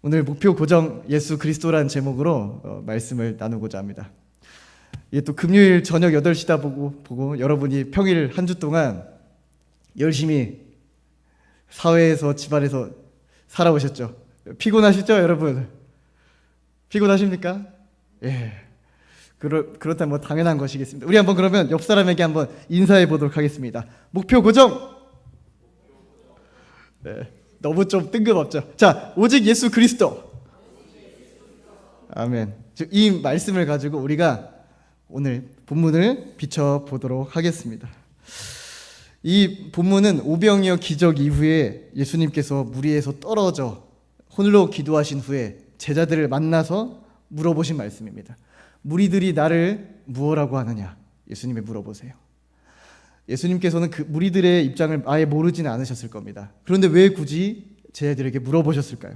오늘 목표 고정 예수 그리스도라는 제목으로 말씀을 나누고자 합니다. 이게 또 금요일 저녁 8시다 보고 여러분이 평일 한 주 동안 열심히 사회에서 집안에서 살아오셨죠. 피곤하시죠, 여러분? 피곤하십니까? 예. 그렇다면 뭐 당연한 것이겠습니다. 우리 한번 그러면 옆 사람에게 한번 인사해 보도록 하겠습니다. 목표 고정. 네. 너무 좀 뜬금없죠. 자, 오직 예수 그리스도. 아멘. 이 말씀을 가지고 우리가 오늘 본문을 비춰보도록 하겠습니다. 이 본문은 오병이어 기적 이후에 예수님께서 무리에서 떨어져 홀로 기도하신 후에 제자들을 만나서 물어보신 말씀입니다. 무리들이 나를 무엇라고 하느냐? 예수님이 물어보세요. 예수님께서는 그 무리들의 입장을 아예 모르지는 않으셨을 겁니다. 그런데 왜 굳이 제자들에게 물어보셨을까요?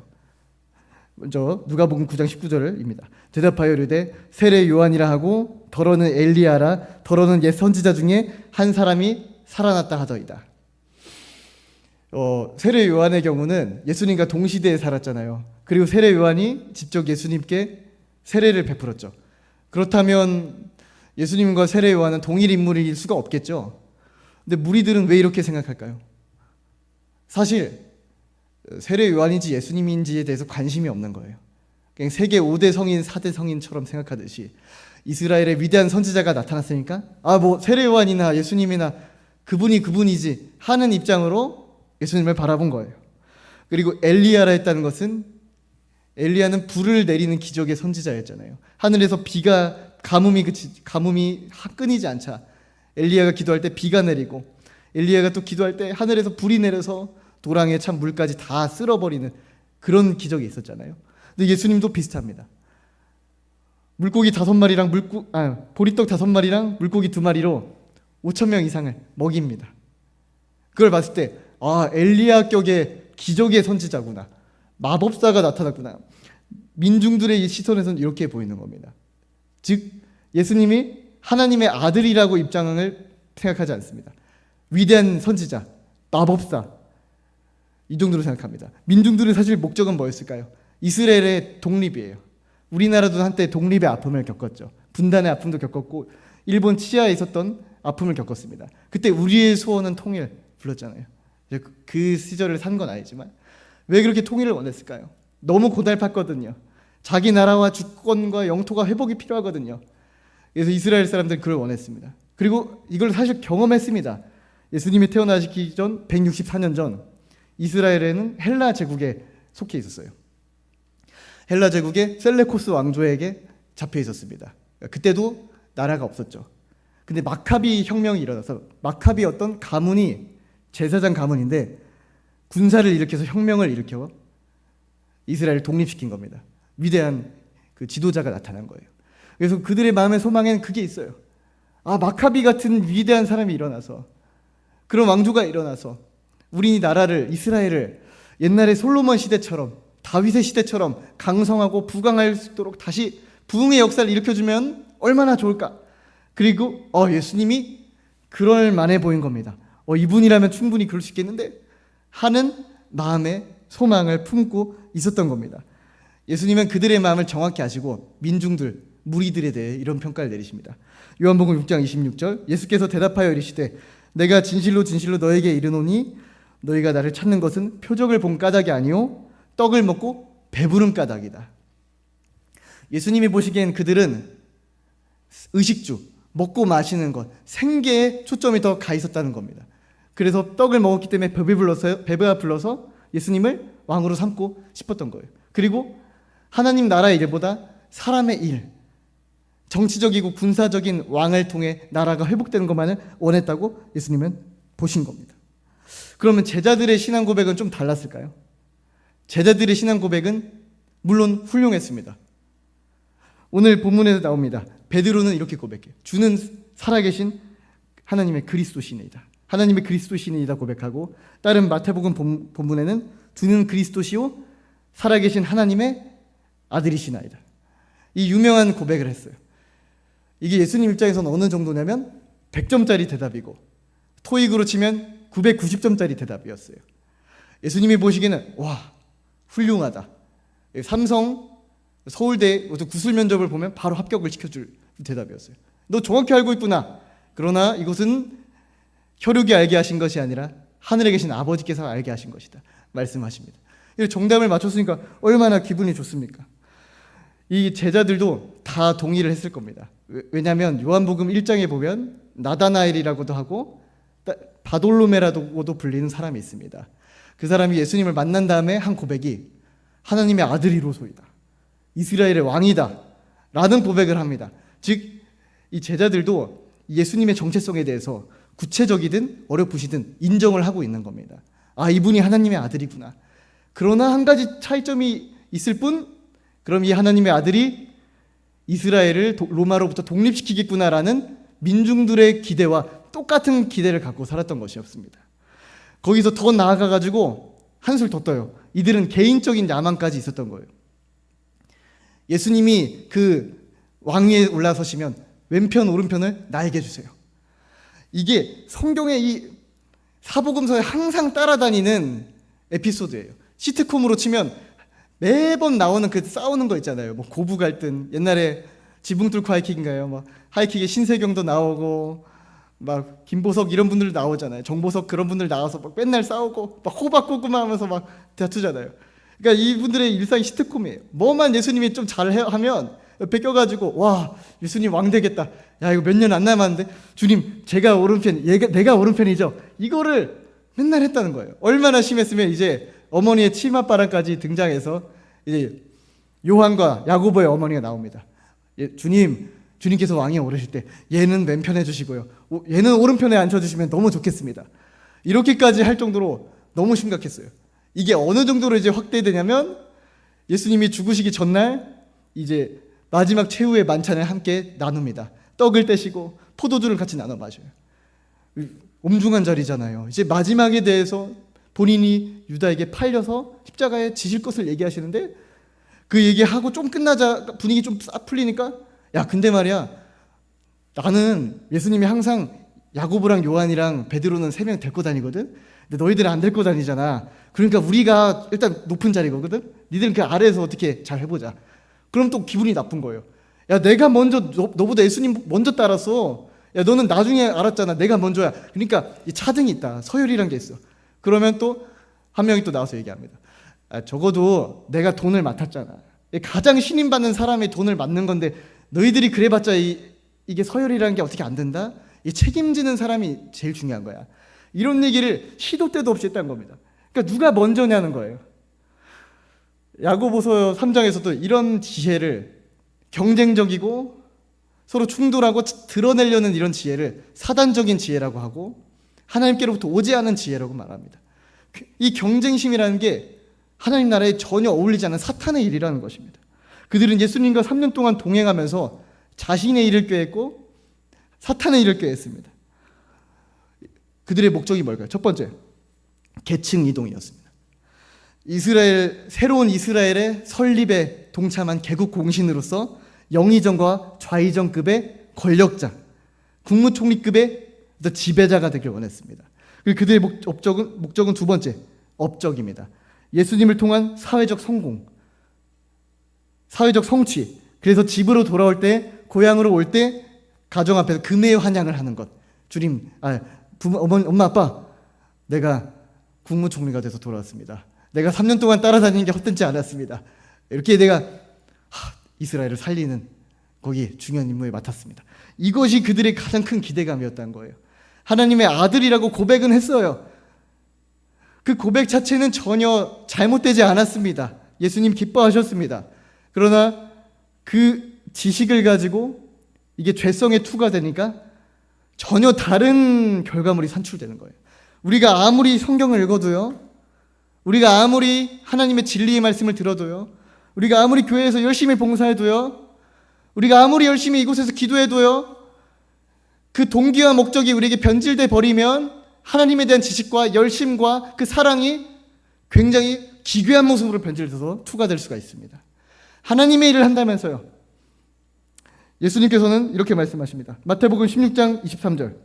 먼저 누가복음 9장 19절입니다. 대답하여 이르되 세례 요한이라 하고 더러는 엘리야라 더러는 옛 선지자 중에 한 사람이 살아났다 하더이다. 세례 요한의 경우는 예수님과 동시대에 살았잖아요. 그리고 세례 요한이 직접 예수님께 세례를 베풀었죠. 그렇다면 예수님과 세례 요한은 동일 인물일 수가 없겠죠. 근데 무리들은 왜 이렇게 생각할까요? 사실 세례 요한인지 예수님인지에 대해서 관심이 없는 거예요. 그냥 세계 5대 성인, 4대 성인처럼 생각하듯이 이스라엘의 위대한 선지자가 나타났으니까 뭐 세례 요한이나 예수님이나 그분이지 하는 입장으로 예수님을 바라본 거예요. 그리고 엘리야라 했다는 것은 엘리야는 불을 내리는 기적의 선지자였잖아요. 하늘에서 가뭄이 끊이지 않자 엘리야가 기도할 때 비가 내리고 엘리야가 또 기도할 때 하늘에서 불이 내려서 도랑에 찬 물까지 다 쓸어버리는 그런 기적이 있었잖아요. 근데 예수님도 비슷합니다. 물고기 5마리랑 보리떡 5마리랑 물고기 2마리로 5,000명 이상을 먹입니다. 그걸 봤을 때 엘리야격의 기적의 선지자구나. 마법사가 나타났구나. 민중들의 시선에서는 이렇게 보이는 겁니다. 즉 예수님이 하나님의 아들이라고 입장을 생각하지 않습니다. 위대한 선지자, 마법사 이 정도로 생각합니다. 민중들은 사실 목적은 뭐였을까요? 이스라엘의 독립이에요. 우리나라도 한때 독립의 아픔을 겪었죠. 분단의 아픔도 겪었고 일본 치하에 있었던 아픔을 겪었습니다. 그때 우리의 소원은 통일 불렀잖아요. 그 시절을 산 건 아니지만 왜 그렇게 통일을 원했을까요? 너무 고달팠거든요. 자기 나라와 주권과 영토가 회복이 필요하거든요. 그래서 이스라엘 사람들은 그걸 원했습니다. 그리고 이걸 사실 경험했습니다. 예수님이 태어나시기 전 164년 전 이스라엘에는 헬라 제국에 속해 있었어요. 헬라 제국의 셀레코스 왕조에게 잡혀 있었습니다. 그때도 나라가 없었죠. 근데 마카비 혁명이 일어나서 마카비 어떤 가문이 제사장 가문인데 군사를 일으켜서 혁명을 일으켜 이스라엘을 독립시킨 겁니다. 위대한 그 지도자가 나타난 거예요. 그래서 그들의 마음의 소망에는 그게 있어요. 마카비 같은 위대한 사람이 일어나서 그런 왕조가 일어나서 우리 나라를 이스라엘을 옛날에 솔로몬 시대처럼 다윗의 시대처럼 강성하고 부강할 수 있도록 다시 부흥의 역사를 일으켜주면 얼마나 좋을까. 그리고 예수님이 그럴 만해 보인 겁니다. 이분이라면 충분히 그럴 수 있겠는데 하는 마음의 소망을 품고 있었던 겁니다. 예수님은 그들의 마음을 정확히 아시고 민중들, 무리들에 대해 이런 평가를 내리십니다. 요한복음 6장 26절 예수께서 대답하여 이르시되 내가 진실로 진실로 너에게 이르노니 너희가 나를 찾는 것은 표적을 본 까닭이 아니요 떡을 먹고 배부른 까닭이다. 예수님이 보시기엔 그들은 의식주, 먹고 마시는 것, 생계에 초점이 더 가 있었다는 겁니다. 그래서 떡을 먹었기 때문에 배가 불러서 예수님을 왕으로 삼고 싶었던 거예요. 그리고 하나님 나라의 일보다 사람의 일, 정치적이고 군사적인 왕을 통해 나라가 회복되는 것만을 원했다고 예수님은 보신 겁니다. 그러면 제자들의 신앙 고백은 좀 달랐을까요? 제자들의 신앙 고백은 물론 훌륭했습니다. 오늘 본문에서 나옵니다. 베드로는 이렇게 고백해요. 주는 살아계신 하나님의 그리스도시니이다. 하나님의 그리스도시니이다 고백하고 다른 마태복음 본문에는 주는 그리스도시요 살아계신 하나님의 아들이시나이다. 이 유명한 고백을 했어요. 이게 예수님 입장에서는 어느 정도냐면 100점짜리 대답이고 토익으로 치면 990점짜리 대답이었어요. 예수님이 보시기에는 와 훌륭하다. 삼성, 서울대 구술 면접을 보면 바로 합격을 시켜줄 대답이었어요. 너 정확히 알고 있구나. 그러나 이것은 혈육이 알게 하신 것이 아니라 하늘에 계신 아버지께서 알게 하신 것이다 말씀하십니다. 정답을 맞췄으니까 얼마나 기분이 좋습니까? 이 제자들도 다 동의를 했을 겁니다. 왜냐하면 요한복음 1장에 보면 나다나엘이라고도 하고 바돌로메라고도 불리는 사람이 있습니다. 그 사람이 예수님을 만난 다음에 한 고백이 하나님의 아들이로소이다, 이스라엘의 왕이다 라는 고백을 합니다. 즉 이 제자들도 예수님의 정체성에 대해서 구체적이든 어렴풋이든 인정을 하고 있는 겁니다. 아, 이분이 하나님의 아들이구나. 그러나 한 가지 차이점이 있을 뿐, 그럼 이 하나님의 아들이 이스라엘을 로마로부터 독립시키겠구나라는 민중들의 기대와 똑같은 기대를 갖고 살았던 것이었습니다. 거기서 더 나아가가지고 한술 더 떠요. 이들은 개인적인 야망까지 있었던 거예요. 예수님이 그 왕위에 올라서시면 왼편 오른편을 나에게 주세요. 이게 성경의 이 사복음서에 항상 따라다니는 에피소드예요. 시트콤으로 치면 매번 나오는 그 싸우는 거 있잖아요. 뭐 고부 갈등, 옛날에 지붕 뚫고 하이킥인가요? 막 하이킥에 신세경도 나오고 막 김보석 이런 분들 나오잖아요. 정보석 그런 분들 나와서 막 맨날 싸우고 막 호박고구마 하면서 막 다투잖아요. 그러니까 이분들의 일상이 시트콤이에요. 뭐만 예수님이 좀 잘하면 옆에 껴가지고 와, 예수님 왕 되겠다. 야, 이거 몇 년 안 남았는데 주님 제가 오른편, 내가 오른편이죠. 이거를 맨날 했다는 거예요. 얼마나 심했으면 이제 어머니의 치맛바람까지 등장해서 이제 요한과 야고보의 어머니가 나옵니다. 주님께서 왕위에 오르실 때 얘는 왼편에 주시고요, 얘는 오른편에 앉혀주시면 너무 좋겠습니다. 이렇게까지 할 정도로 너무 심각했어요. 이게 어느 정도로 이제 확대되냐면 예수님이 죽으시기 전날 이제 마지막 최후의 만찬을 함께 나눕니다. 떡을 떼시고 포도주를 같이 나눠 마셔요. 엄중한 자리잖아요. 이제 마지막에 대해서 본인이 유다에게 팔려서 십자가에 지실 것을 얘기하시는데 그 얘기하고 좀 끝나자 분위기 좀 싹 풀리니까 야, 근데 말이야, 나는 예수님이 항상 야고보랑 요한이랑 베드로는 3명 데리고 다니거든. 근데 너희들은 안 데리고 다니잖아. 그러니까 우리가 일단 높은 자리거든. 니들은 그 아래에서 어떻게 잘 해보자. 그럼 또 기분이 나쁜 거예요. 야, 내가 먼저 너보다 예수님 먼저 따랐어. 야, 너는 나중에 알았잖아. 내가 먼저야. 그러니까 이 차등이 있다. 서열이란 게 있어. 그러면 또 한 명이 또 나와서 얘기합니다. 아, 적어도 내가 돈을 맡았잖아. 가장 신임받는 사람의 돈을 맡는 건데 너희들이 그래봤자 이게 서열이라는 게 어떻게 안 된다? 이 책임지는 사람이 제일 중요한 거야. 이런 얘기를 시도 때도 없이 했다는 겁니다. 그러니까 누가 먼저냐는 거예요. 야고보서 3장에서도 이런 지혜를, 경쟁적이고 서로 충돌하고 드러내려는 이런 지혜를 사단적인 지혜라고 하고 하나님께로부터 오지 않은 지혜라고 말합니다. 이 경쟁심이라는 게 하나님 나라에 전혀 어울리지 않은 사탄의 일이라는 것입니다. 그들은 예수님과 3년 동안 동행하면서 자신의 일을 꾀했고 사탄의 일을 꾀했습니다. 그들의 목적이 뭘까요? 첫 번째, 계층 이동이었습니다. 새로운 이스라엘의 설립에 동참한 개국 공신으로서 영의정과 좌의정급의 권력자, 국무총리급의 지배자가 되길 원했습니다. 그들의 목적은 두 번째, 업적입니다. 예수님을 통한 사회적 성공, 사회적 성취. 그래서 집으로 돌아올 때, 고향으로 올 때 가정 앞에서 금의 환양을 하는 것. 주님, 엄마, 아빠, 내가 국무총리가 돼서 돌아왔습니다. 내가 3년 동안 따라다니는 게 헛되지 않았습니다. 이렇게 내가 이스라엘을 살리는 거기 중요한 임무에 맡았습니다. 이것이 그들의 가장 큰 기대감이었다는 거예요. 하나님의 아들이라고 고백은 했어요. 그 고백 자체는 전혀 잘못되지 않았습니다. 예수님 기뻐하셨습니다. 그러나 그 지식을 가지고 이게 죄성에 투과되니까 전혀 다른 결과물이 산출되는 거예요. 우리가 아무리 성경을 읽어도요, 우리가 아무리 하나님의 진리의 말씀을 들어도요, 우리가 아무리 교회에서 열심히 봉사해도요, 우리가 아무리 열심히 이곳에서 기도해도요, 그 동기와 목적이 우리에게 변질돼 버리면 하나님에 대한 지식과 열심과 그 사랑이 굉장히 기괴한 모습으로 변질돼서 투과될 수가 있습니다. 하나님의 일을 한다면서요. 예수님께서는 이렇게 말씀하십니다. 마태복음 16장 23절.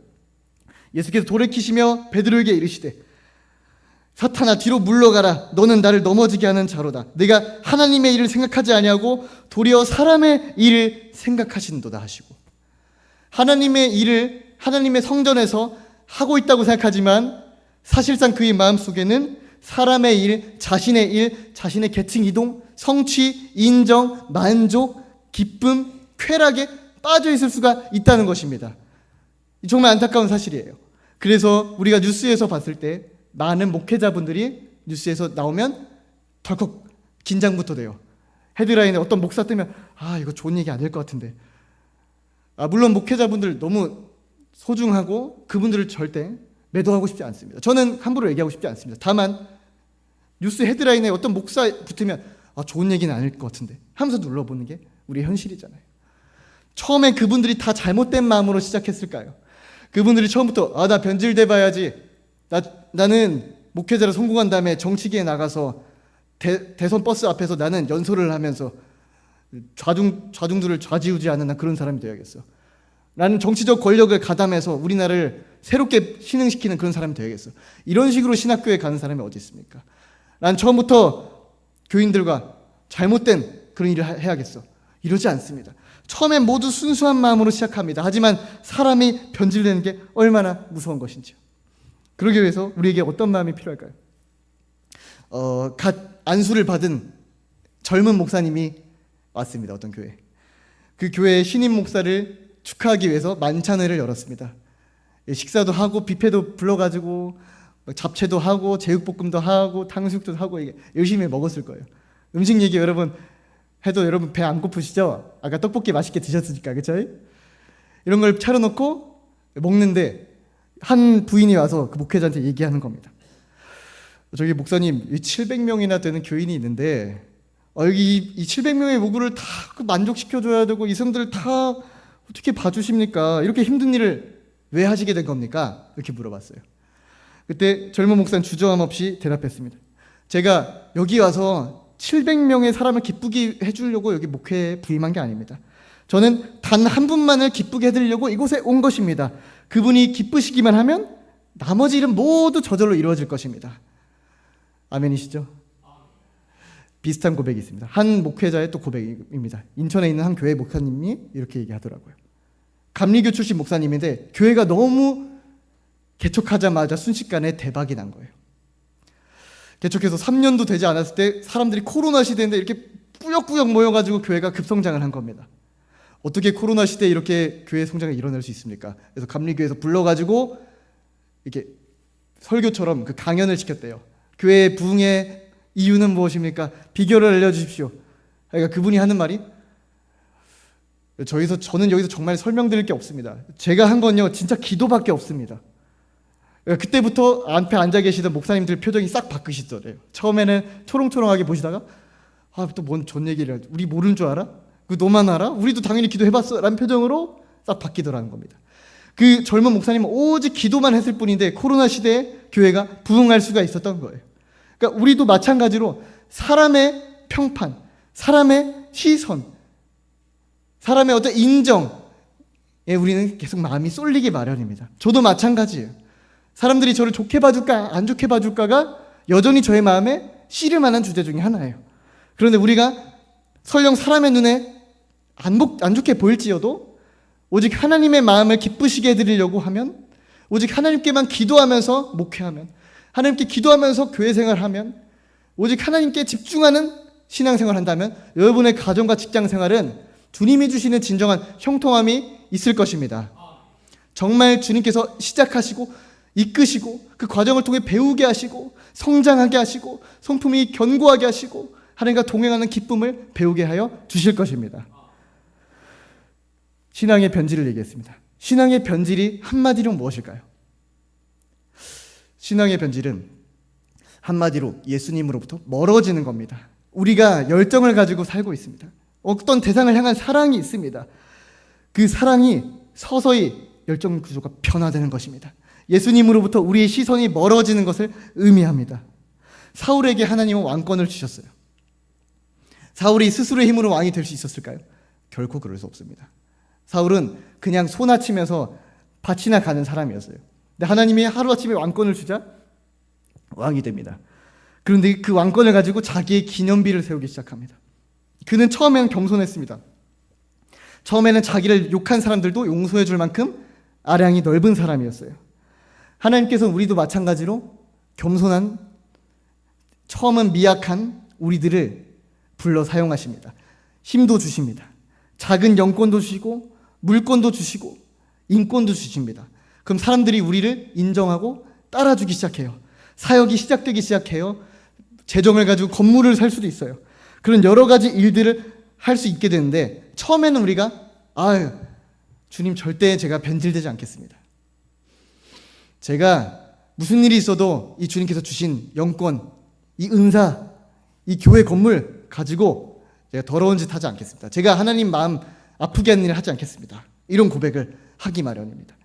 예수께서 돌이키시며 베드로에게 이르시되 사탄아 뒤로 물러가라. 너는 나를 넘어지게 하는 자로다. 내가 하나님의 일을 생각하지 아니하고 도리어 사람의 일을 생각하신도다 하시고, 하나님의 일을 하나님의 성전에서 하고 있다고 생각하지만 사실상 그의 마음속에는 사람의 일, 자신의 계층 이동, 성취, 인정, 만족, 기쁨, 쾌락에 빠져 있을 수가 있다는 것입니다. 정말 안타까운 사실이에요. 그래서 우리가 뉴스에서 봤을 때 많은 목회자분들이 뉴스에서 나오면 덜컥 긴장부터 돼요. 헤드라인에 어떤 목사 뜨면 이거 좋은 얘기 아닐 것 같은데. 물론 목회자분들 너무 소중하고 그분들을 절대 매도하고 싶지 않습니다. 저는 함부로 얘기하고 싶지 않습니다. 다만 뉴스 헤드라인에 어떤 목사 붙으면 좋은 얘기는 아닐 것 같은데 하면서 눌러보는 게 우리의 현실이잖아요. 처음에 그분들이 다 잘못된 마음으로 시작했을까요? 그분들이 처음부터 나 변질돼 봐야지, 나는 목회자로 성공한 다음에 정치계에 나가서 대선 버스 앞에서 나는 연설을 하면서 좌중들을 좌지우지하는 그런 사람이 되어야겠어. 나는 정치적 권력을 가담해서 우리나라를 새롭게 신흥시키는 그런 사람이 되어야겠어. 이런 식으로 신학교에 가는 사람이 어디 있습니까? 난 처음부터 교인들과 잘못된 그런 일을 해야겠어. 이러지 않습니다. 처음엔 모두 순수한 마음으로 시작합니다. 하지만 사람이 변질되는 게 얼마나 무서운 것인지요. 그러기 위해서 우리에게 어떤 마음이 필요할까요? 갓 안수를 받은 젊은 목사님이 왔습니다. 어떤 교회. 그 교회의 신임 목사를 축하하기 위해서 만찬회를 열었습니다. 식사도 하고 뷔페도 불러가지고 잡채도 하고 제육볶음도 하고 탕수육도 하고 열심히 먹었을 거예요. 음식 얘기 여러분 해도 여러분 배 안 고프시죠? 아까 떡볶이 맛있게 드셨으니까, 그쵸? 이런 걸 차려놓고 먹는데 한 부인이 와서 그 목회자한테 얘기하는 겁니다. 저기 목사님 700명이나 되는 교인이 있는데 여기 이 700명의 요구를 다 만족시켜줘야 되고 이 성들을 다 어떻게 봐주십니까? 이렇게 힘든 일을 왜 하시게 된 겁니까? 이렇게 물어봤어요. 그때 젊은 목사는 주저함 없이 대답했습니다. 제가 여기 와서 700명의 사람을 기쁘게 해주려고 여기 목회에 부임한 게 아닙니다. 저는 단 한 분만을 기쁘게 해드리려고 이곳에 온 것입니다. 그분이 기쁘시기만 하면 나머지 일은 모두 저절로 이루어질 것입니다. 아멘이시죠? 비슷한 고백이 있습니다. 한 목회자의 또 고백입니다. 인천에 있는 한 교회 목사님이 이렇게 얘기하더라고요. 감리교 출신 목사님인데 교회가 너무 개척하자마자 순식간에 대박이 난 거예요. 개척해서 3년도 되지 않았을 때 사람들이 코로나 시대인데 이렇게 뿌역뿌역 모여가지고 교회가 급성장을 한 겁니다. 어떻게 코로나 시대에 이렇게 교회 성장을 이뤄낼 수 있습니까? 그래서 감리교에서 불러가지고 이렇게 설교처럼 그 강연을 시켰대요. 교회의 부흥의 이유는 무엇입니까? 비결을 알려주십시오. 그러니까 그분이 하는 말이 저는 여기서 정말 설명드릴 게 없습니다. 제가 한 건요 진짜 기도밖에 없습니다. 그때부터 앞에 앉아 계시던 목사님들 표정이 싹 바뀌시더래요. 처음에는 초롱초롱하게 보시다가 또 뭔 존 얘기를 우리 모르는 줄 알아? 그 너만 알아? 우리도 당연히 기도해봤어 라는 표정으로 싹 바뀌더라는 겁니다. 그 젊은 목사님은 오직 기도만 했을 뿐인데 코로나 시대에 교회가 부흥할 수가 있었던 거예요. 그러니까 우리도 마찬가지로 사람의 평판, 사람의 시선, 사람의 어떤 인정에 우리는 계속 마음이 쏠리기 마련입니다. 저도 마찬가지예요. 사람들이 저를 좋게 봐줄까 안 좋게 봐줄까가 여전히 저의 마음에 씨름하는 주제 중에 하나예요. 그런데 우리가 설령 사람의 눈에 안 좋게 보일지어도 오직 하나님의 마음을 기쁘시게 해드리려고 하면, 오직 하나님께만 기도하면서 목회하면, 하나님께 기도하면서 교회 생활하면, 오직 하나님께 집중하는 신앙생활을 한다면 여러분의 가정과 직장생활은 주님이 주시는 진정한 형통함이 있을 것입니다. 정말 주님께서 시작하시고 이끄시고 그 과정을 통해 배우게 하시고 성장하게 하시고 성품이 견고하게 하시고 하나님과 동행하는 기쁨을 배우게 하여 주실 것입니다. 신앙의 변질을 얘기했습니다. 신앙의 변질이 한마디로 무엇일까요? 신앙의 변질은 한마디로 예수님으로부터 멀어지는 겁니다. 우리가 열정을 가지고 살고 있습니다. 어떤 대상을 향한 사랑이 있습니다. 그 사랑이 서서히 열정 구조가 변화되는 것입니다. 예수님으로부터 우리의 시선이 멀어지는 것을 의미합니다. 사울에게 하나님은 왕권을 주셨어요. 사울이 스스로의 힘으로 왕이 될 수 있었을까요? 결코 그럴 수 없습니다. 사울은 그냥 소나치면서 밭이나 가는 사람이었어요. 근데 하나님이 하루아침에 왕권을 주자 왕이 됩니다. 그런데 그 왕권을 가지고 자기의 기념비를 세우기 시작합니다. 그는 처음에는 겸손했습니다. 처음에는 자기를 욕한 사람들도 용서해 줄 만큼 아량이 넓은 사람이었어요. 하나님께서는 우리도 마찬가지로 겸손한, 처음은 미약한 우리들을 불러 사용하십니다. 힘도 주십니다. 작은 영권도 주시고 물권도 주시고 인권도 주십니다. 그럼 사람들이 우리를 인정하고 따라주기 시작해요. 사역이 시작되기 시작해요. 재정을 가지고 건물을 살 수도 있어요. 그런 여러 가지 일들을 할 수 있게 되는데, 처음에는 우리가 주님 절대 제가 변질되지 않겠습니다. 제가 무슨 일이 있어도 이 주님께서 주신 영권, 이 은사, 이 교회 건물 가지고 제가 더러운 짓 하지 않겠습니다. 제가 하나님 마음 아프게 하는 일을 하지 않겠습니다. 이런 고백을 하기 마련입니다.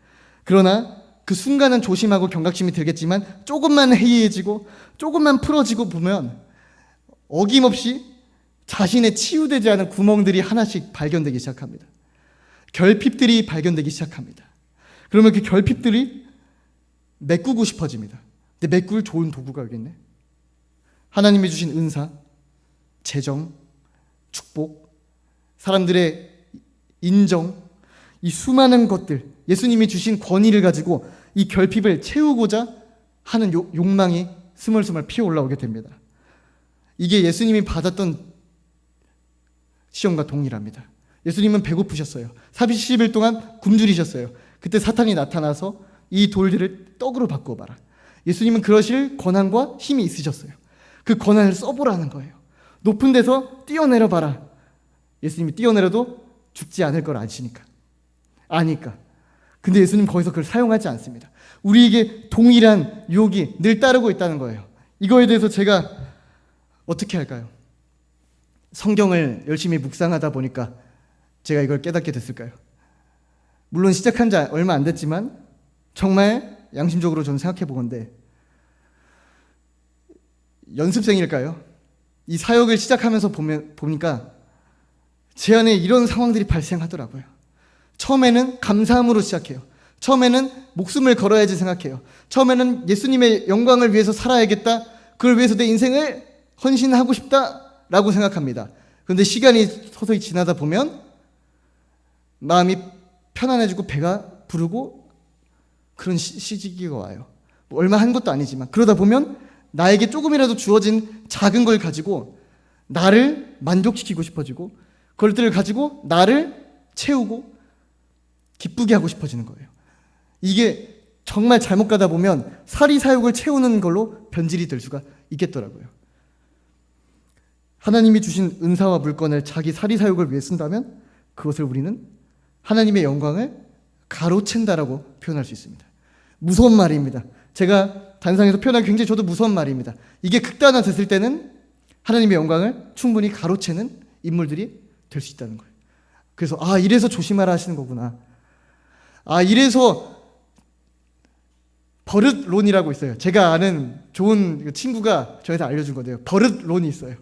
그러나 그 순간은 조심하고 경각심이 들겠지만 조금만 해이해지고 조금만 풀어지고 보면 어김없이 자신의 치유되지 않은 구멍들이 하나씩 발견되기 시작합니다. 결핍들이 발견되기 시작합니다. 그러면 그 결핍들이 메꾸고 싶어집니다. 근데 메꿀 좋은 도구가 여기 있네. 하나님이 주신 은사, 재정, 축복, 사람들의 인정, 이 수많은 것들, 예수님이 주신 권위를 가지고 이 결핍을 채우고자 하는 욕망이 스멀스멀 피어 올라오게 됩니다. 이게 예수님이 받았던 시험과 동일합니다. 예수님은 배고프셨어요. 40일 동안 굶주리셨어요. 그때 사탄이 나타나서 이 돌들을 떡으로 바꿔봐라. 예수님은 그러실 권한과 힘이 있으셨어요. 그 권한을 써보라는 거예요. 높은 데서 뛰어내려봐라. 예수님이 뛰어내려도 죽지 않을 걸 아니까. 근데 예수님 거기서 그걸 사용하지 않습니다. 우리에게 동일한 유혹이 늘 따르고 있다는 거예요. 이거에 대해서 제가 어떻게 할까요? 성경을 열심히 묵상하다 보니까 제가 이걸 깨닫게 됐을까요? 물론 시작한 지 얼마 안 됐지만 정말 양심적으로 저는 생각해 보건대 연습생일까요? 이 사역을 시작하면서 보니까 제 안에 이런 상황들이 발생하더라고요. 처음에는 감사함으로 시작해요. 처음에는 목숨을 걸어야지 생각해요. 처음에는 예수님의 영광을 위해서 살아야겠다. 그걸 위해서 내 인생을 헌신하고 싶다라고 생각합니다. 그런데 시간이 서서히 지나다 보면 마음이 편안해지고 배가 부르고 그런 시기가 와요. 뭐 얼마 한 것도 아니지만 그러다 보면 나에게 조금이라도 주어진 작은 걸 가지고 나를 만족시키고 싶어지고 그것들을 가지고 나를 채우고 기쁘게 하고 싶어지는 거예요. 이게 정말 잘못 가다 보면 사리사욕을 채우는 걸로 변질이 될 수가 있겠더라고요. 하나님이 주신 은사와 물건을 자기 사리사욕을 위해 쓴다면 그것을 우리는 하나님의 영광을 가로챈다라고 표현할 수 있습니다. 무서운 말입니다. 제가 단상에서 표현하기 굉장히 저도 무서운 말입니다. 이게 극단화됐을 때는 하나님의 영광을 충분히 가로채는 인물들이 될 수 있다는 거예요. 그래서 이래서 조심하라 하시는 거구나. 이래서 버릇론이라고 있어요. 제가 아는 좋은 친구가 저한테 알려준 건데요. 버릇론이 있어요.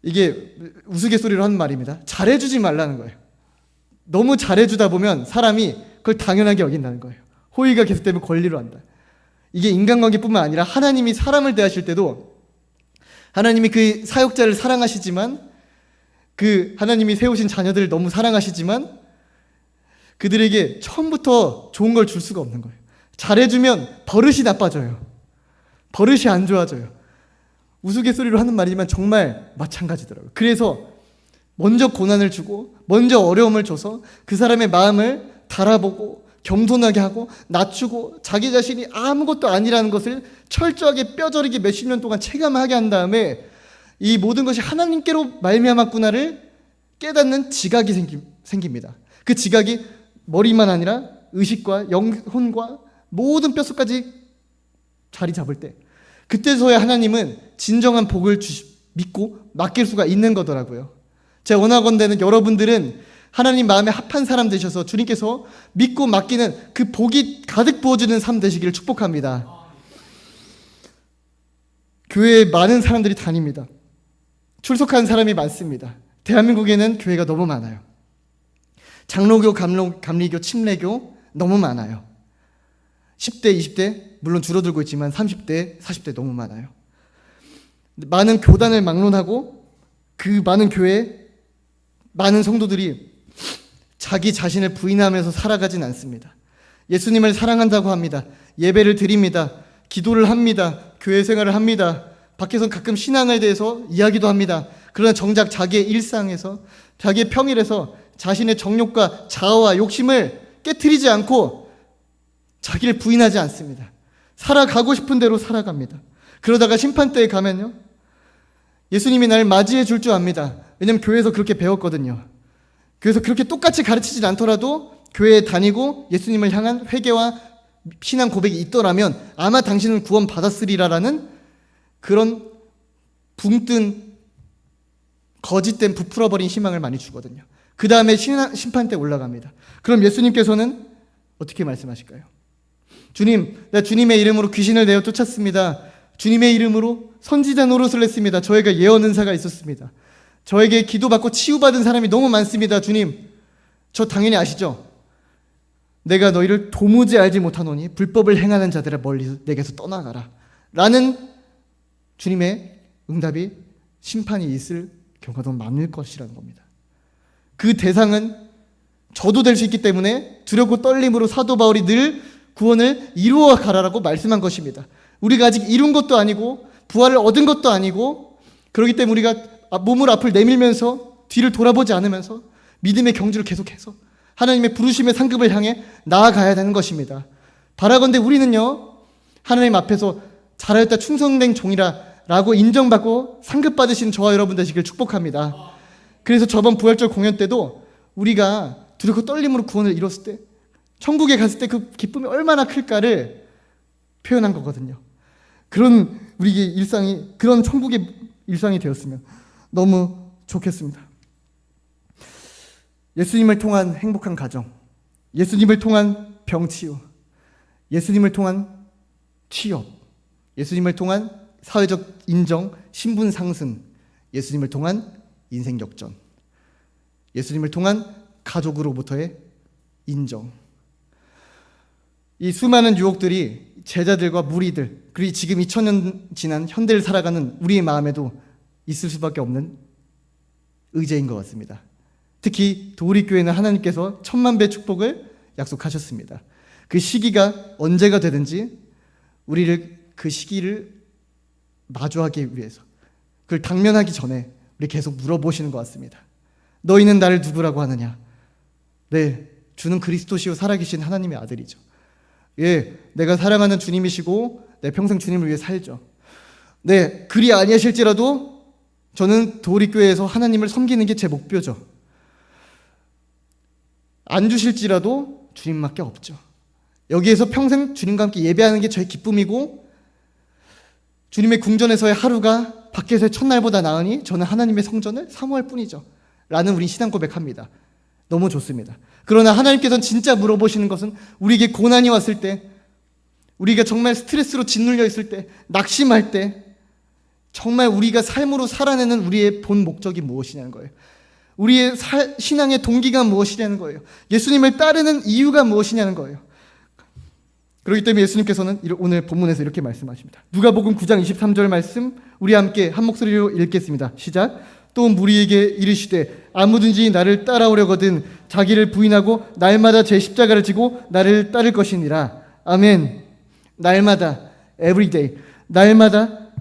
이게 우스갯소리로 하는 말입니다. 잘해주지 말라는 거예요. 너무 잘해주다 보면 사람이 그걸 당연하게 여긴다는 거예요. 호의가 계속되면 권리로 한다. 이게 인간관계뿐만 아니라 하나님이 사람을 대하실 때도 하나님이 그 사역자를 사랑하시지만 그 하나님이 세우신 자녀들을 너무 사랑하시지만 그들에게 처음부터 좋은 걸 줄 수가 없는 거예요. 잘해주면 버릇이 나빠져요. 버릇이 안 좋아져요. 우스갯소리로 하는 말이지만 정말 마찬가지더라고요. 그래서 먼저 고난을 주고 먼저 어려움을 줘서 그 사람의 마음을 달아보고 겸손하게 하고 낮추고 자기 자신이 아무것도 아니라는 것을 철저하게 뼈저리게 몇십 년 동안 체감하게 한 다음에 이 모든 것이 하나님께로 말미암았구나를 깨닫는 지각이 생깁니다. 그 지각이 머리만 아니라 의식과 영혼과 모든 뼛속까지 자리 잡을 때 그때서야 하나님은 진정한 복을 믿고 맡길 수가 있는 거더라고요. 제가 원하건대는 여러분들은 하나님 마음에 합한 사람 되셔서 주님께서 믿고 맡기는 그 복이 가득 부어지는 삶 되시기를 축복합니다. 교회에 많은 사람들이 다닙니다. 출석하는 사람이 많습니다. 대한민국에는 교회가 너무 많아요. 장로교, 감리교, 침례교 너무 많아요. 10대, 20대 물론 줄어들고 있지만 30대, 40대 너무 많아요. 많은 교단을 막론하고 그 많은 교회에 많은 성도들이 자기 자신을 부인하면서 살아가진 않습니다. 예수님을 사랑한다고 합니다. 예배를 드립니다. 기도를 합니다. 교회 생활을 합니다. 밖에서 가끔 신앙에 대해서 이야기도 합니다. 그러나 정작 자기의 일상에서, 자기의 평일에서 자신의 정욕과 자아와 욕심을 깨트리지 않고 자기를 부인하지 않습니다. 살아가고 싶은 대로 살아갑니다. 그러다가 심판대에 가면요, 예수님이 나를 맞이해 줄 줄 압니다. 왜냐하면 교회에서 그렇게 배웠거든요. 그래서 그렇게 똑같이 가르치진 않더라도 교회에 다니고 예수님을 향한 회개와 신앙 고백이 있더라면 아마 당신은 구원 받았으리라라는 그런 붕뜬 거짓된 부풀어버린 희망을 많이 주거든요. 그 다음에 심판대 올라갑니다. 그럼 예수님께서는 어떻게 말씀하실까요? 주님, 나 주님의 이름으로 귀신을 내어 쫓았습니다. 주님의 이름으로 선지자 노릇을 했습니다. 저에게 예언 은사가 있었습니다. 저에게 기도받고 치유받은 사람이 너무 많습니다. 주님, 저 당연히 아시죠? 내가 너희를 도무지 알지 못하노니 불법을 행하는 자들아 멀리 내게서 떠나가라 라는 주님의 응답이 심판이 있을 경우가 더 많을 것이라는 겁니다. 그 대상은 저도 될 수 있기 때문에 두렵고 떨림으로 사도 바울이 늘 구원을 이루어 가라라고 말씀한 것입니다. 우리가 아직 이룬 것도 아니고 부활을 얻은 것도 아니고, 그렇기 때문에 우리가 몸을 앞을 내밀면서 뒤를 돌아보지 않으면서 믿음의 경주를 계속해서 하나님의 부르심의 상급을 향해 나아가야 되는 것입니다. 바라건대 우리는요, 하나님 앞에서 잘하였다 충성된 종이라 라고 인정받고 상급받으신 저와 여러분 되시길 축복합니다. 그래서 저번 부활절 공연 때도 우리가 두렵고 떨림으로 구원을 이뤘을 때, 천국에 갔을 때 그 기쁨이 얼마나 클까를 표현한 거거든요. 그런 우리의 일상이, 그런 천국의 일상이 되었으면 너무 좋겠습니다. 예수님을 통한 행복한 가정, 예수님을 통한 병치유, 예수님을 통한 취업, 예수님을 통한 사회적 인정, 신분 상승, 예수님을 통한 인생 역전, 예수님을 통한 가족으로부터의 인정. 이 수많은 유혹들이 제자들과 무리들, 그리고 지금 2000년 지난 현대를 살아가는 우리의 마음에도 있을 수밖에 없는 의제인 것 같습니다. 특히 도우리교회는 하나님께서 1000만 배 축복을 약속하셨습니다. 그 시기가 언제가 되든지 우리를 그 시기를 마주하기 위해서, 그걸 당면하기 전에 우리 계속 물어보시는 것 같습니다. 너희는 나를 누구라고 하느냐? 네, 주는 그리스도시요 살아계신 하나님의 아들이죠. 예, 내가 사랑하는 주님이시고 내 평생 주님을 위해 살죠. 네, 그리 아니하실지라도 저는 도우리교회에서 하나님을 섬기는 게 제 목표죠. 안 주실지라도 주님밖에 없죠. 여기에서 평생 주님과 함께 예배하는 게 저의 기쁨이고, 주님의 궁전에서의 하루가 밖에서의 첫날보다 나으니 저는 하나님의 성전을 사모할 뿐이죠 라는 우리 신앙 고백합니다. 너무 좋습니다. 그러나 하나님께서는 진짜 물어보시는 것은 우리에게 고난이 왔을 때, 우리가 정말 스트레스로 짓눌려 있을 때, 낙심할 때, 정말 우리가 삶으로 살아내는 우리의 본 목적이 무엇이냐는 거예요. 우리의 신앙의 동기가 무엇이냐는 거예요. 예수님을 따르는 이유가 무엇이냐는 거예요. 그렇기 때문에 예수님께서는 오늘 본문에서 이렇게 말씀하십니다. 누가복음 9장 23절 말씀 우리 함께 한 목소리로 읽겠습니다. 시작. 또 무리에게 이르시되 아무든지 나를 따라오려거든 자기를 부인하고 날마다 제 십자가를 지고 나를 따를 것이니라. 아멘. 날마다, everyday, 날마다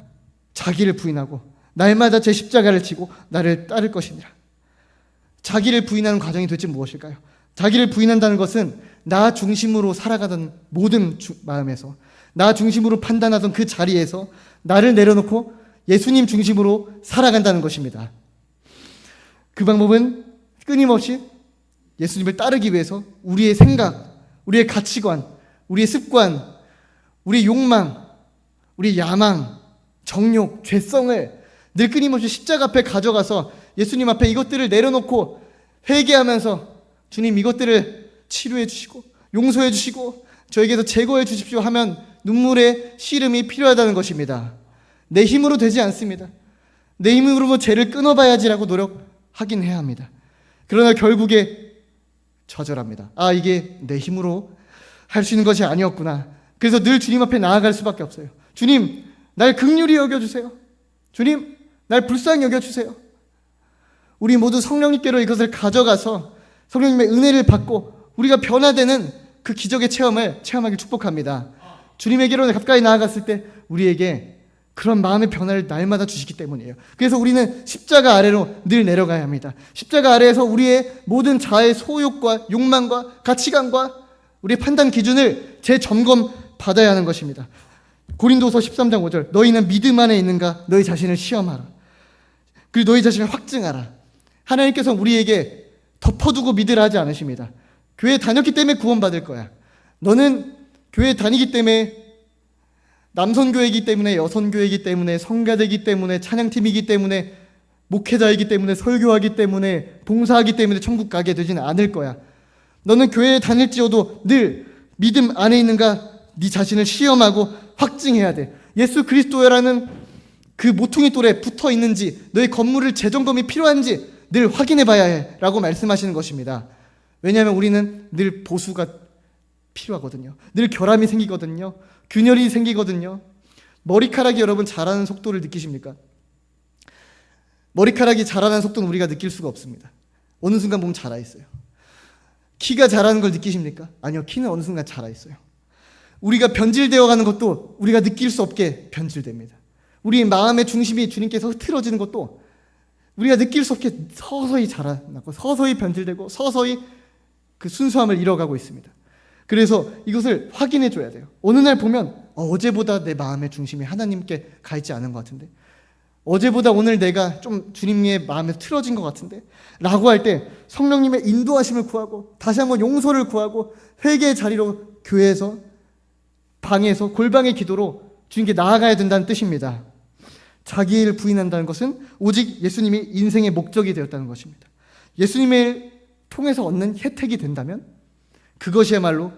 자기를 부인하고 날마다 제 십자가를 지고 나를 따를 것이니라. 자기를 부인하는 과정이 도대체 무엇일까요? 자기를 부인한다는 것은 나 중심으로 살아가던 모든 마음에서, 나 중심으로 판단하던 그 자리에서 나를 내려놓고 예수님 중심으로 살아간다는 것입니다. 그 방법은 끊임없이 예수님을 따르기 위해서 우리의 생각, 우리의 가치관, 우리의 습관, 우리의 욕망, 우리의 야망, 정욕, 죄성을 늘 끊임없이 십자가 앞에 가져가서 예수님 앞에 이것들을 내려놓고 회개하면서 주님 이것들을 치료해 주시고 용서해 주시고 저에게서 제거해 주십시오 하면 눈물의 씨름이 필요하다는 것입니다. 내 힘으로 되지 않습니다. 내 힘으로 뭐 죄를 끊어봐야지라고 노력하긴 해야 합니다. 그러나 결국에 좌절합니다. 아, 이게 내 힘으로 할 수 있는 것이 아니었구나. 그래서 늘 주님 앞에 나아갈 수밖에 없어요. 주님, 날 긍휼히 여겨주세요. 주님, 날 불쌍히 여겨주세요. 우리 모두 성령님께로 이것을 가져가서 성령님의 은혜를 받고 우리가 변화되는 그 기적의 체험을 체험하길 축복합니다. 주님에게로 가까이 나아갔을 때 우리에게 그런 마음의 변화를 날마다 주시기 때문이에요. 그래서 우리는 십자가 아래로 늘 내려가야 합니다. 십자가 아래에서 우리의 모든 자아의 소욕과 욕망과 가치관과 우리의 판단 기준을 재점검 받아야 하는 것입니다. 고린도서 13장 5절, 너희는 믿음 안에 있는가? 너희 자신을 시험하라. 그리고 너희 자신을 확증하라. 하나님께서 우리에게 덮어두고 믿으라 하지 않으십니다. 교회 다녔기 때문에 구원받을 거야. 너는 교회 다니기 때문에, 남선교회이기 때문에, 여선교회이기 때문에, 성가대이기 때문에, 찬양팀이기 때문에, 목회자이기 때문에, 설교하기 때문에, 봉사하기 때문에 천국 가게 되지는 않을 거야. 너는 교회에 다닐지어도 늘 믿음 안에 있는가 네 자신을 시험하고 확증해야 돼. 예수 그리스도라는 그 모퉁이 돌에 붙어 있는지, 너의 건물을 재점검이 필요한지 늘 확인해 봐야 해 라고 말씀하시는 것입니다. 왜냐하면 우리는 늘 보수가 필요하거든요. 늘 결함이 생기거든요. 균열이 생기거든요. 머리카락이 여러분 자라는 속도를 느끼십니까? 머리카락이 자라는 속도는 우리가 느낄 수가 없습니다. 어느 순간 보면 자라 있어요. 키가 자라는 걸 느끼십니까? 아니요, 키는 어느 순간 자라 있어요. 우리가 변질되어 가는 것도 우리가 느낄 수 없게 변질됩니다. 우리 마음의 중심이 주님께서 흐트러지는 것도 우리가 느낄 수 없게 서서히 자라나고 서서히 변질되고 서서히 그 순수함을 잃어가고 있습니다. 그래서 이것을 확인해 줘야 돼요. 어느 날 보면 어제보다 내 마음의 중심이 하나님께 가 있지 않은 것 같은데, 어제보다 오늘 내가 좀 주님의 마음에 틀어진 것 같은데 라고 할 때 성령님의 인도하심을 구하고 다시 한번 용서를 구하고 회개의 자리로 교회에서, 방에서, 골방의 기도로 주님께 나아가야 된다는 뜻입니다. 자기를 부인한다는 것은 오직 예수님이 인생의 목적이 되었다는 것입니다. 예수님을 통해서 얻는 혜택이 된다면 그것이야말로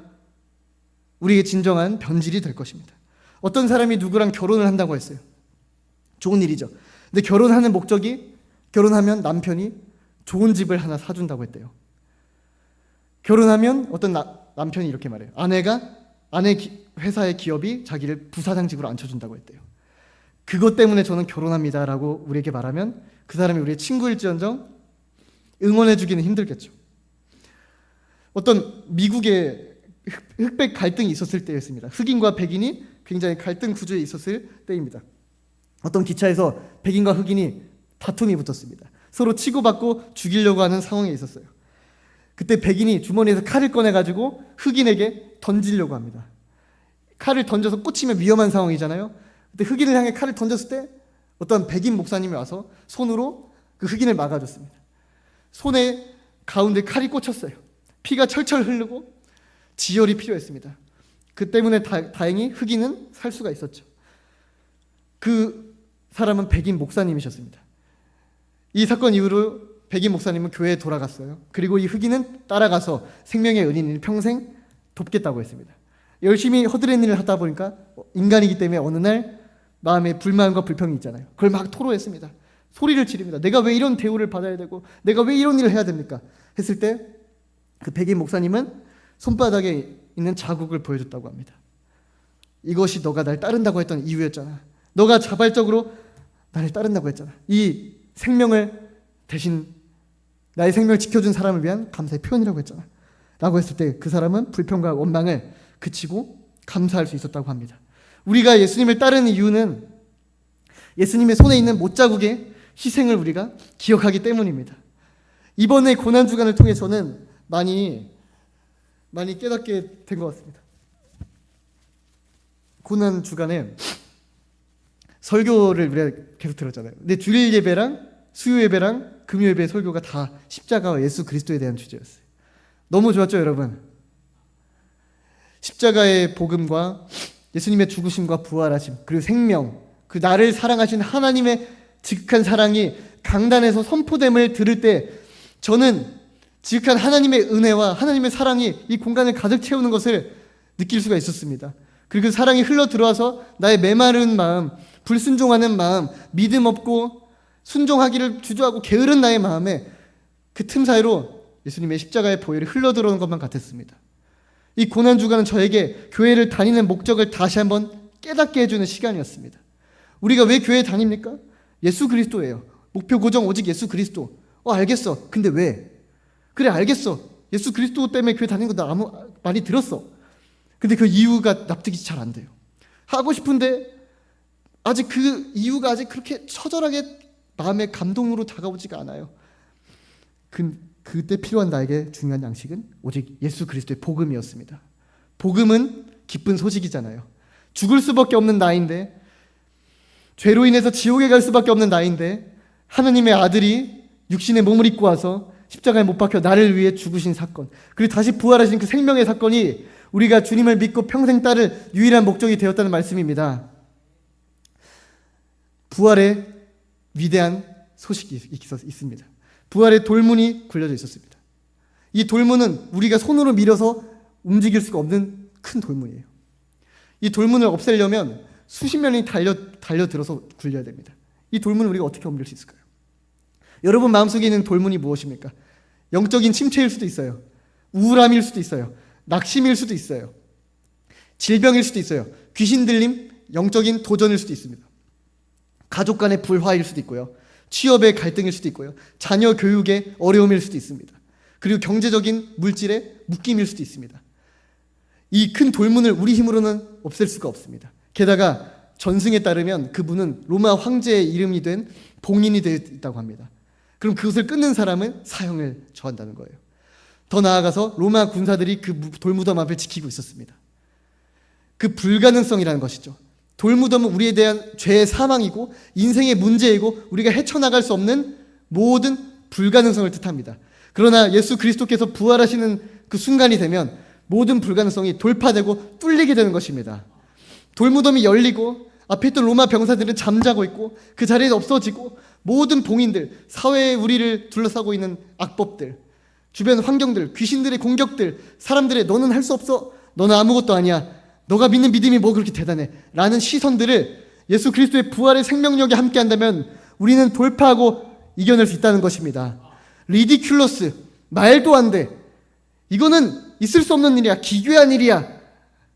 우리의 진정한 변질이 될 것입니다. 어떤 사람이 누구랑 결혼을 한다고 했어요. 좋은 일이죠. 근데 결혼하는 목적이, 결혼하면 남편이 좋은 집을 하나 사준다고 했대요. 결혼하면 어떤 남편이 이렇게 말해요. 아내 회사의 기업이 자기를 부사장직으로 앉혀준다고 했대요. 그것 때문에 저는 결혼합니다라고 우리에게 말하면 그 사람이 우리의 친구일지언정 응원해주기는 힘들겠죠. 어떤 미국의 흑백 갈등이 있었을 때였습니다. 흑인과 백인이 굉장히 갈등 구조에 있었을 때입니다. 어떤 기차에서 백인과 흑인이 다툼이 붙었습니다. 서로 치고받고 죽이려고 하는 상황에 있었어요. 그때 백인이 주머니에서 칼을 꺼내가지고 흑인에게 던지려고 합니다. 칼을 던져서 꽂히면 위험한 상황이잖아요. 그때 흑인을 향해 칼을 던졌을 때 어떤 백인 목사님이 와서 손으로 그 흑인을 막아줬습니다. 손에 가운데 칼이 꽂혔어요. 피가 철철 흐르고 지혈이 필요했습니다. 그 때문에 다행히 흑인은 살 수가 있었죠. 그 사람은 백인 목사님이셨습니다. 이 사건 이후로 백인 목사님은 교회에 돌아갔어요. 그리고 이 흑인은 따라가서 생명의 은인을 평생 돕겠다고 했습니다. 열심히 허드렛 일을 하다 보니까 인간이기 때문에 어느 날 마음에 불만과 불평이 있잖아요. 그걸 막 토로했습니다. 소리를 지릅니다. 내가 왜 이런 대우를 받아야 되고 내가 왜 이런 일을 해야 됩니까? 했을 때 그 백인 목사님은 손바닥에 있는 자국을 보여줬다고 합니다. 이것이 너가 날 따른다고 했던 이유였잖아. 너가 자발적으로 나를 따른다고 했잖아. 이 생명을 대신 나의 생명을 지켜준 사람을 위한 감사의 표현이라고 했잖아. 라고 했을 때 그 사람은 불평과 원망을 그치고 감사할 수 있었다고 합니다. 우리가 예수님을 따르는 이유는 예수님의 손에 있는 못자국의 희생을 우리가 기억하기 때문입니다. 이번에 고난주간을 통해 저는 많이 깨닫게 된 것 같습니다. 고난주간에 설교를 우리가 계속 들었잖아요. 근데 주일 예배랑 수요 예배랑 금요 예배 설교가 다 십자가와 예수 그리스도에 대한 주제였어요. 너무 좋았죠, 여러분? 십자가의 복음과 예수님의 죽으심과 부활하심, 그리고 생명, 그 나를 사랑하신 하나님의 지극한 사랑이 강단에서 선포됨을 들을 때 저는 지극한 하나님의 은혜와 하나님의 사랑이 이 공간을 가득 채우는 것을 느낄 수가 있었습니다. 그리고 그 사랑이 흘러 들어와서 나의 메마른 마음, 불순종하는 마음, 믿음 없고 순종하기를 주저하고 게으른 나의 마음에 그 틈 사이로 예수님의 십자가의 보혈이 흘러 들어오는 것만 같았습니다. 이 고난주간은 저에게 교회를 다니는 목적을 다시 한번 깨닫게 해주는 시간이었습니다. 우리가 왜 교회에 다닙니까? 예수 그리스도예요. 목표 고정 오직 예수 그리스도. 알겠어. 근데 왜? 그래, 알겠어. 예수 그리스도 때문에 교회 다니는 거 나 아무 많이 들었어. 근데 그 이유가 납득이 잘 안 돼요. 하고 싶은데 아직 그 이유가 아직 그렇게 처절하게 마음의 감동으로 다가오지가 않아요. 그때 필요한 나에게 중요한 양식은 오직 예수 그리스도의 복음이었습니다. 복음은 기쁜 소식이잖아요. 죽을 수밖에 없는 나인데, 죄로 인해서 지옥에 갈 수밖에 없는 나인데, 하나님의 아들이 육신의 몸을 입고 와서 십자가에 못 박혀 나를 위해 죽으신 사건, 그리고 다시 부활하신 그 생명의 사건이 우리가 주님을 믿고 평생 따를 유일한 목적이 되었다는 말씀입니다. 부활의 위대한 소식이 있습니다. 부활의 돌문이 굴려져 있었습니다. 이 돌문은 우리가 손으로 밀어서 움직일 수가 없는 큰 돌문이에요. 이 돌문을 없애려면 수십 명이 달려들어서 굴려야 됩니다. 이 돌문을 우리가 어떻게 옮길 수 있을까요? 여러분 마음속에 있는 돌문이 무엇입니까? 영적인 침체일 수도 있어요. 우울함일 수도 있어요. 낙심일 수도 있어요. 질병일 수도 있어요. 귀신 들림, 영적인 도전일 수도 있습니다. 가족 간의 불화일 수도 있고요. 취업의 갈등일 수도 있고요. 자녀 교육의 어려움일 수도 있습니다. 그리고 경제적인 물질의 묶임일 수도 있습니다. 이 큰 돌문을 우리 힘으로는 없앨 수가 없습니다. 게다가 전승에 따르면 그 문은 로마 황제의 이름이 된 봉인이 되어 있다고 합니다. 그럼 그것을 끊는 사람은 사형을 처한다는 거예요. 더 나아가서 로마 군사들이 그 돌무덤 앞을 지키고 있었습니다. 그 불가능성이라는 것이죠. 돌무덤은 우리에 대한 죄의 사망이고 인생의 문제이고 우리가 헤쳐나갈 수 없는 모든 불가능성을 뜻합니다. 그러나 예수 그리스도께서 부활하시는 그 순간이 되면 모든 불가능성이 돌파되고 뚫리게 되는 것입니다. 돌무덤이 열리고 앞에 있던 로마 병사들은 잠자고 있고 그 자리에 없어지고 모든 봉인들, 사회에 우리를 둘러싸고 있는 악법들, 주변 환경들, 귀신들의 공격들, 사람들의 너는 할 수 없어, 너는 아무것도 아니야, 너가 믿는 믿음이 뭐 그렇게 대단해 라는 시선들을 예수 그리스도의 부활의 생명력에 함께한다면 우리는 돌파하고 이겨낼 수 있다는 것입니다. 리디큘러스, 말도 안 돼, 이거는 있을 수 없는 일이야, 기괴한 일이야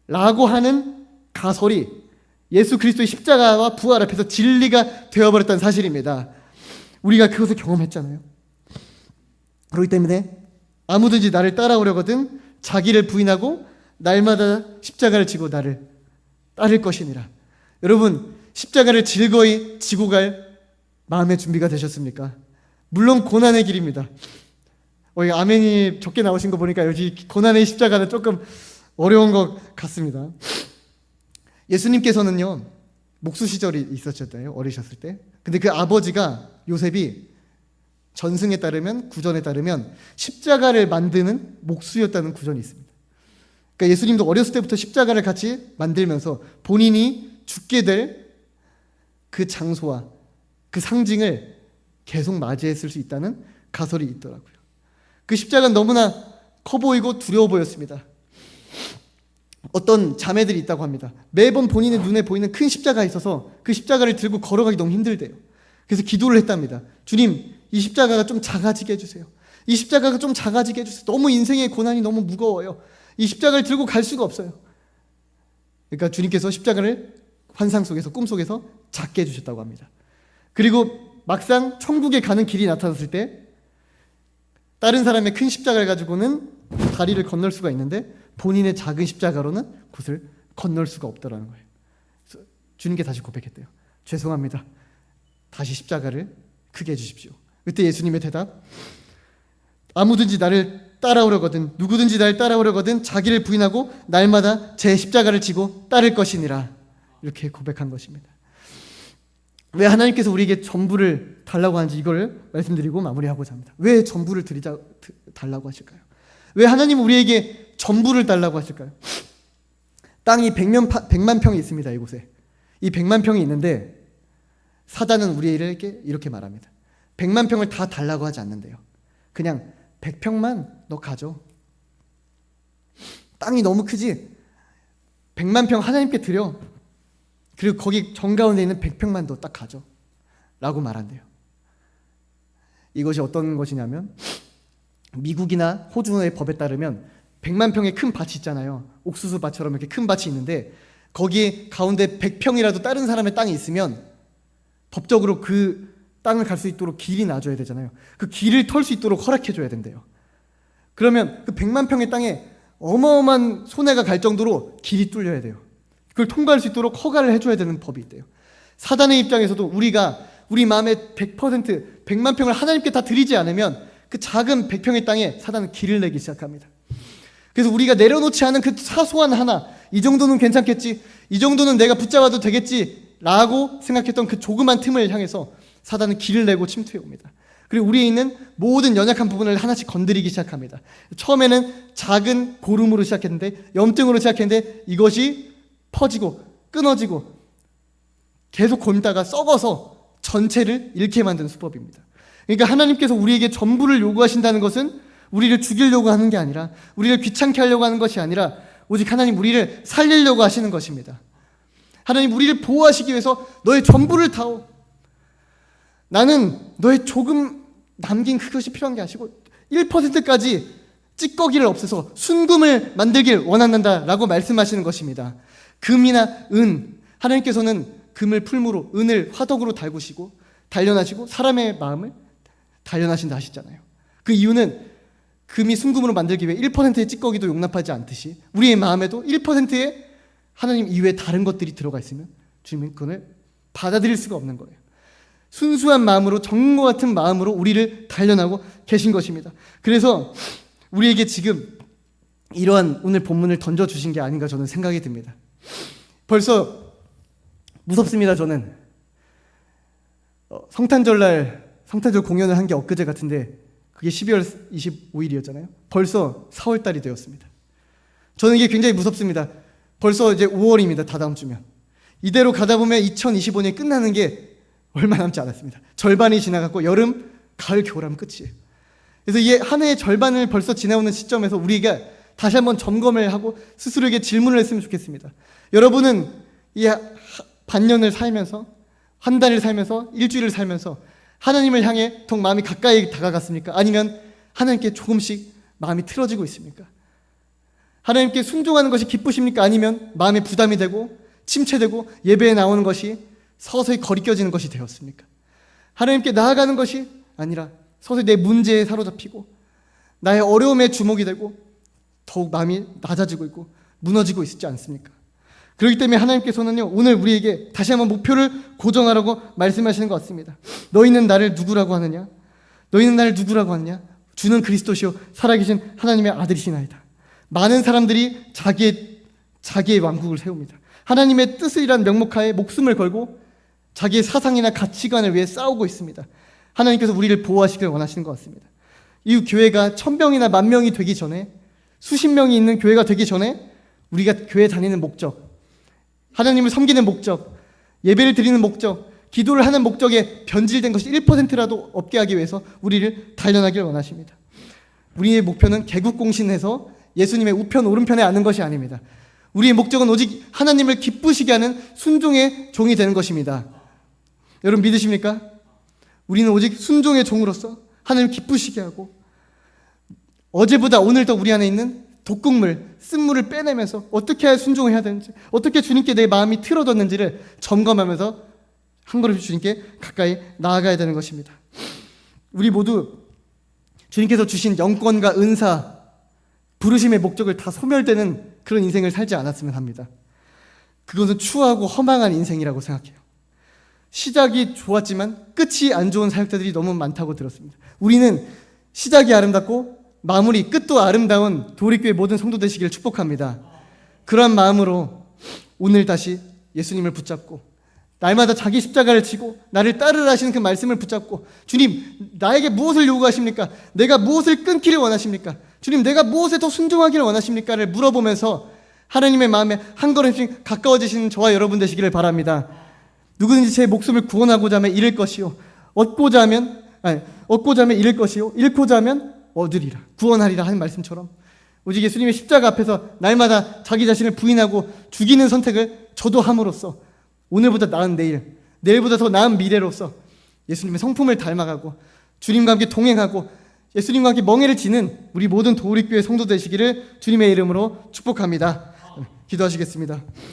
라고 하는 가설이 예수 그리스도의 십자가와 부활 앞에서 진리가 되어버렸다는 사실입니다. 우리가 그것을 경험했잖아요. 그렇기 때문에 아무든지 나를 따라오려거든 자기를 부인하고 날마다 십자가를 지고 나를 따를 것이니라. 여러분, 십자가를 즐거이 지고 갈 마음의 준비가 되셨습니까? 물론 고난의 길입니다. 아멘이 적게 나오신 거 보니까 여기 고난의 십자가는 조금 어려운 것 같습니다. 예수님께서는요, 목수 시절이 있었잖아요. 어리셨을 때. 근데 그 아버지가 요셉이 전승에 따르면, 구전에 따르면 십자가를 만드는 목수였다는 구전이 있습니다. 그러니까 예수님도 어렸을 때부터 십자가를 같이 만들면서 본인이 죽게 될 그 장소와 그 상징을 계속 맞이했을 수 있다는 가설이 있더라고요. 그 십자가는 너무나 커 보이고 두려워 보였습니다. 어떤 자매들이 있다고 합니다. 매번 본인의 눈에 보이는 큰 십자가가 있어서 그 십자가를 들고 걸어가기 너무 힘들대요. 그래서 기도를 했답니다. 주님, 이 십자가가 좀 작아지게 해주세요. 이 십자가가 좀 작아지게 해주세요. 너무 인생의 고난이 너무 무거워요. 이 십자가를 들고 갈 수가 없어요. 그러니까 주님께서 십자가를 환상 속에서, 꿈 속에서 작게 해주셨다고 합니다. 그리고 막상 천국에 가는 길이 나타났을 때 다른 사람의 큰 십자가를 가지고는 다리를 건널 수가 있는데 본인의 작은 십자가로는 그것을 건널 수가 없더라는 거예요. 그래서 주님께 다시 고백했대요. 죄송합니다. 다시 십자가를 크게 해주십시오. 그때 예수님의 대답, 아무든지 나를 따라오려거든, 누구든지 나를 따라오려거든 자기를 부인하고 날마다 제 십자가를 지고 따를 것이니라. 이렇게 고백한 것입니다. 왜 하나님께서 우리에게 전부를 달라고 하는지 이걸 말씀드리고 마무리하고자 합니다. 왜 전부를 달라고 하실까요? 왜 하나님은 우리에게 전부를 달라고 하실까요? 땅이 100만 평이 있습니다. 이곳에. 이 100만 평이 있는데 사단은 우리에게 이렇게 말합니다. 100만 평을 다 달라고 하지 않는데요. 그냥 100평만 너 가져. 땅이 너무 크지? 100만 평 하나님께 드려. 그리고 거기 정가운데 있는 100평만 더 딱 가져 라고 말한대요. 이것이 어떤 것이냐면 미국이나 호주의 법에 따르면 100만 평의 큰 밭이 있잖아요. 옥수수 밭처럼 이렇게 큰 밭이 있는데 거기에 가운데 100평이라도 다른 사람의 땅이 있으면 법적으로 그 땅을 갈 수 있도록 길이 놔줘야 되잖아요. 그 길을 털 수 있도록 허락해줘야 된대요. 그러면 그 100만 평의 땅에 어마어마한 손해가 갈 정도로 길이 뚫려야 돼요. 그걸 통과할 수 있도록 허가를 해줘야 되는 법이 있대요. 사단의 입장에서도 우리가 우리 마음의 100%, 100만 평을 하나님께 다 드리지 않으면 그 작은 100평의 땅에 사단은 길을 내기 시작합니다. 그래서 우리가 내려놓지 않은 그 사소한 하나, 이 정도는 괜찮겠지, 이 정도는 내가 붙잡아도 되겠지 라고 생각했던 그 조그만 틈을 향해서 사단은 길을 내고 침투해 옵니다. 그리고 우리에 있는 모든 연약한 부분을 하나씩 건드리기 시작합니다. 처음에는 작은 고름으로 시작했는데, 염증으로 시작했는데 이것이 퍼지고 끊어지고 계속 곪다가 썩어서 전체를 잃게 만드는 수법입니다. 그러니까 하나님께서 우리에게 전부를 요구하신다는 것은 우리를 죽이려고 하는 게 아니라, 우리를 귀찮게 하려고 하는 것이 아니라 오직 하나님 우리를 살리려고 하시는 것입니다. 하나님 우리를 보호하시기 위해서 너의 전부를 다오. 나는 너의 조금 남긴 그것이 필요한 게 아니고 1%까지 찌꺼기를 없애서 순금을 만들길 원한다라고 말씀하시는 것입니다. 금이나 은, 하나님께서는 금을 풀무로, 은을 화덕으로 달구시고 단련하시고 사람의 마음을 단련하신다 하시잖아요. 그 이유는 금이 순금으로 만들기 위해 1%의 찌꺼기도 용납하지 않듯이 우리의 마음에도 1%의 하나님 이외에 다른 것들이 들어가 있으면 주님은 그걸 받아들일 수가 없는 거예요. 순수한 마음으로, 정과 같은 마음으로 우리를 단련하고 계신 것입니다. 그래서 우리에게 지금 이러한 오늘 본문을 던져주신 게 아닌가 저는 생각이 듭니다. 벌써 무섭습니다. 저는 성탄절 공연을 한 게 엊그제 같은데 그게 12월 25일이었잖아요. 벌써 4월달이 되었습니다. 저는 이게 굉장히 무섭습니다. 벌써 이제 5월입니다. 다다음 주면. 이대로 가다 보면 2025년이 끝나는 게 얼마 남지 않았습니다. 절반이 지나갔고 여름, 가을, 겨울하면 끝이에요. 그래서 이 한 해의 절반을 벌써 지나오는 시점에서 우리가 다시 한번 점검을 하고 스스로에게 질문을 했으면 좋겠습니다. 여러분은 이 반년을 살면서, 한 달을 살면서, 일주일을 살면서 하나님을 향해 더 마음이 가까이 다가갔습니까? 아니면 하나님께 조금씩 마음이 틀어지고 있습니까? 하나님께 순종하는 것이 기쁘십니까? 아니면 마음에 부담이 되고 침체되고 예배에 나오는 것이 서서히 거리껴지는 것이 되었습니까? 하나님께 나아가는 것이 아니라 서서히 내 문제에 사로잡히고 나의 어려움에 주목이 되고 더욱 마음이 낮아지고 있고 무너지고 있지 않습니까? 그렇기 때문에 하나님께서는요, 오늘 우리에게 다시 한번 목표를 고정하라고 말씀하시는 것 같습니다. 너희는 나를 누구라고 하느냐? 너희는 나를 누구라고 하느냐? 주는 그리스도시요 살아계신 하나님의 아들이시나이다. 많은 사람들이 자기의 왕국을 세웁니다. 하나님의 뜻이란 명목하에 목숨을 걸고 자기의 사상이나 가치관을 위해 싸우고 있습니다. 하나님께서 우리를 보호하시길 원하시는 것 같습니다. 이 교회가 1000명이나 10,000명이 되기 전에, 수십 명이 있는 교회가 되기 전에 우리가 교회 다니는 목적, 하나님을 섬기는 목적, 예배를 드리는 목적, 기도를 하는 목적에 변질된 것이 1%라도 없게 하기 위해서 우리를 단련하길 원하십니다. 우리의 목표는 개국공신해서 예수님의 우편 오른편에 앉는 것이 아닙니다. 우리의 목적은 오직 하나님을 기쁘시게 하는 순종의 종이 되는 것입니다. 여러분 믿으십니까? 우리는 오직 순종의 종으로서 하나님을 기쁘시게 하고 어제보다 오늘 더 우리 안에 있는 독극물, 쓴물을 빼내면서 어떻게 해야 순종을 해야 되는지, 어떻게 주님께 내 마음이 틀어졌는지를 점검하면서 한 걸음씩 주님께 가까이 나아가야 되는 것입니다. 우리 모두 주님께서 주신 영권과 은사, 부르심의 목적을 다 소멸되는 그런 인생을 살지 않았으면 합니다. 그것은 추하고 허망한 인생이라고 생각해요. 시작이 좋았지만 끝이 안 좋은 사역자들이 너무 많다고 들었습니다. 우리는 시작이 아름답고 마무리, 끝도 아름다운 도리교회 모든 성도 되시기를 축복합니다. 그러한 마음으로 오늘 다시 예수님을 붙잡고 날마다 자기 십자가를 지고 나를 따르라 하시는 그 말씀을 붙잡고, 주님 나에게 무엇을 요구하십니까? 내가 무엇을 끊기를 원하십니까? 주님 내가 무엇에 더 순종하기를 원하십니까?를 물어보면서 하나님의 마음에 한 걸음씩 가까워지시는 저와 여러분 되시기를 바랍니다. 누구든지 제 목숨을 구원하고자 하면 잃을 것이요 얻고자 하면 잃을 것이요 잃고자 하면 얻으리라, 구원하리라 하는 말씀처럼 오직 예수님의 십자가 앞에서 날마다 자기 자신을 부인하고 죽이는 선택을 저도 함으로써 오늘보다 나은 내일, 내일보다 더 나은 미래로서 예수님의 성품을 닮아가고 주님과 함께 동행하고 예수님과 함께 멍에를 지는 우리 모든 도우리교회 성도 되시기를 주님의 이름으로 축복합니다. 기도하시겠습니다.